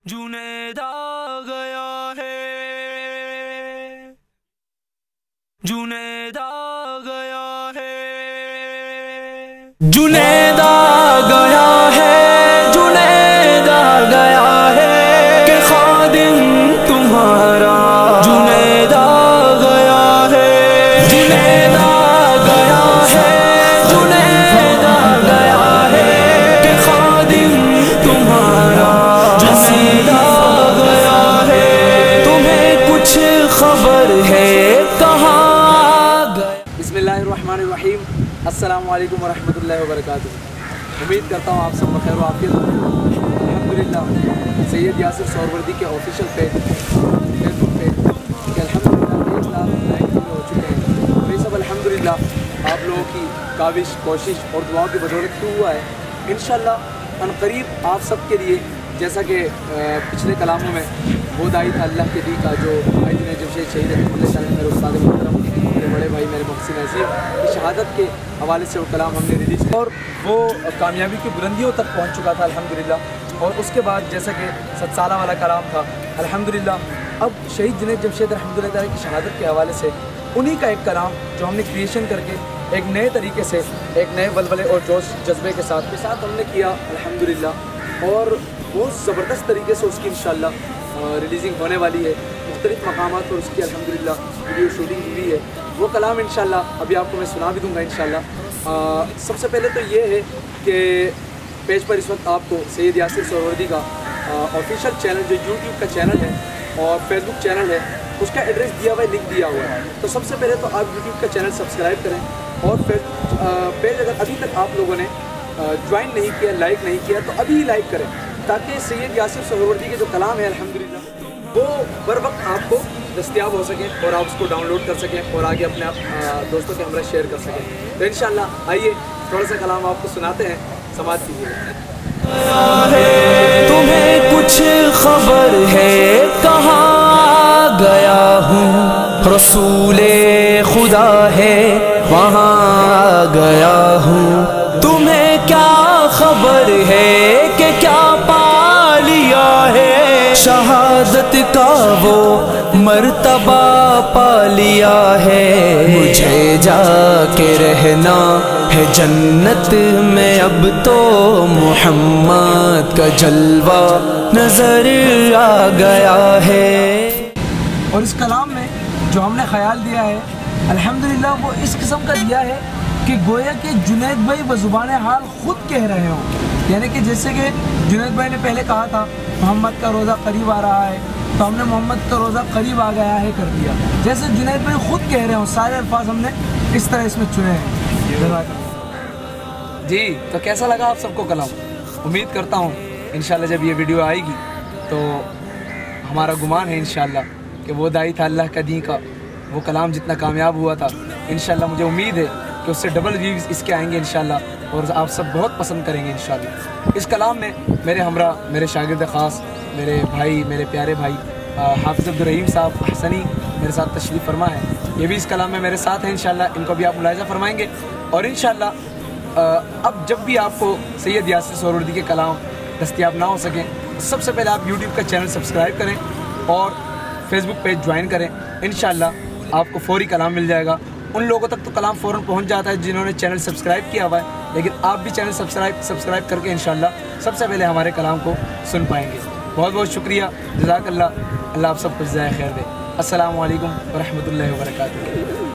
जुनैद आ गया है, जुनैद आ गया है, जुनैद आ गया है, जुनैद आ गया है कि खादिम तुम्हारा जुनैद आ गया है, जुनैद आ गया है, जुनैद आ गया है कि खादिम तुम्हारा जुनैद आ गया है। तुम्हें कुछ खबर है कहाँ गया। बिस्मिल्लाहिर्रहमानिर्रहीम, अस्सलामु अलैकुम वरहमतुल्लाहि वबरकातुहू। उम्मीद करता हूँ आप सब बखैर व आफियत होंगे। अल्हम्दुलिल्लाह सैयद यासिर सोहरवर्दी के ऑफिशियल पेज फेसबुक पेज अल्हम्दुलिल्लाह 1 लाख लाइक हो चुके हैं। ये सब अल्हम्दुलिल्लाह आप लोगों की काविश, कोशिश और दुआओं की बदौलत क्यों हुआ है। इंशाअल्लाह अनक़रीब आप सब के लिए, जैसा कि पिछले कलामों में वो दाई था अल्लाह के दी का जो भाई जिन्हें जमशेद शहीद मेरे उस्ताद मोहतरम, मेरे बड़े भाई मेरे मोहसिन नसीब की शहादत के हवाले से वो कलाम हमने रिलीज़ किया और वो कामयाबी की बुलंदियों तक पहुंच चुका था अल्हम्दुलिल्लाह। और उसके बाद जैसा कि 7 साल वाला कलाम था अल्हम्दुलिल्लाह, अब शहीद जिन्हें जमशेद रहमतुल्लाह की शहादत के हवाले से उन्हीं का एक कलाम जो हमने क्रिएशन करके एक नए तरीके से, एक नए वलवले और जोश जज्बे के साथ हमने किया अल्हम्दुलिल्लाह। और बहुत ज़बरदस्त तरीके से उसकी इंशाअल्लाह रिलीज़िंग होने वाली है। मुख्तलिफ़ मकामात पर उसकी अल्हम्दुलिल्लाह वीडियो शूटिंग हुई है। वो कलाम इंशाअल्लाह अभी आपको मैं सुना भी दूँगा इंशाअल्लाह। सबसे पहले तो ये है कि पेज पर इस वक्त आपको सैयद यासिर सोहरवर्दी का ऑफिशियल चैनल जो यूट्यूब का चैनल है और फेसबुक चैनल है उसका एड्रेस दिया हुआ है, लिंक दिया हुआ है। तो सबसे पहले तो आप यूट्यूब का चैनल सब्सक्राइब करें और पेज अगर अभी तक आप लोगों ने ज्वाइन नहीं किया, लाइक नहीं किया तो अभी लाइक करें ताकि सैयद यासिर सोहरवर्दी के जो कलाम है अल्हम्दुलिल्लाह वो बर वक्त आपको दस्तियाब हो सकें और आप उसको डाउनलोड कर सकें और आगे अपने दोस्तों के हमरा शेयर कर सकें। तो इंशाअल्लाह आइए थोड़ा सा कलाम आपको सुनाते हैं, समाज कीजिए। तुम्हें कुछ खबर है कहाँ गया हूँ, रसूले खुदा है वहाँ गया हूँ। तुम्हें क्या खबर है कि क्या पा लिया है, शहादत का वो मर्तबा पा लिया है। मुझे जाके रहना है जन्नत में, अब तो मोहम्मद का जलवा नजर आ गया है। और इस कलाम में जो हमने ख्याल दिया है अल्हम्दुलिल्लाह वो इस किस्म का दिया है कि गोया कि जुनैद भाई बज़ुबान हाल खुद कह रहे हो। यानी कि जैसे कि जुनैद भाई ने पहले कहा था मोहम्मद का रोज़ा करीब आ रहा है, तो हमने मोहम्मद का रोज़ा करीब आ गया है कर दिया। जैसे जुनैद भाई खुद कह रहे हो, सारे अल्फाज हमने इस तरह इसमें चुने हैं। जी, तो कैसा लगा आप सबको कलाम? उम्मीद करता हूँ इंशाल्लाह जब ये वीडियो आएगी तो हमारा गुमान है इंशाल्लाह कि वो दाई था अल्लाह का दी का वो कलाम जितना कामयाब हुआ था, इंशाल्लाह मुझे उम्मीद है कि उससे डबल व्यूज़ इसके आएंगे इंशाल्लाह और आप सब बहुत पसंद करेंगे इंशाल्लाह। इस कलाम में मेरे हमरा, मेरे शागिर्द ख़ास, मेरे भाई, मेरे प्यारे भाई हाफिज़ अब्दुल रहीम साहब हसनी मेरे साथ तशरीफ़ फरमा है। ये भी इस कलाम में मेरे साथ हैं इंशाल्लाह, इनको भी आप मुलाहिज़ा फरमाएँगे। और इंशाल्लाह अब जब भी आपको सैयद यासिर सोहरवर्दी के कलाम दस्तियाब ना हो सकें, सबसे पहले आप यूट्यूब का चैनल सब्सक्राइब करें और फेसबुक पेज ज्वाइन करें। इंशाल्लाह आपको फौरी कलाम मिल जाएगा। उन लोगों तक तो कलाम फ़ौरन पहुंच जाता है जिन्होंने चैनल सब्सक्राइब किया हुआ है, लेकिन आप भी चैनल सब्सक्राइब करके इंशाल्लाह सबसे पहले हमारे कलाम को सुन पाएंगे। बहुत बहुत शुक्रिया, जज़ाकल्लाह। अल्लाह आप सबको ज़ाय खैर दे। अस्सलामु अलैकुम वरहमतुल्लाहि वबरकातुहू।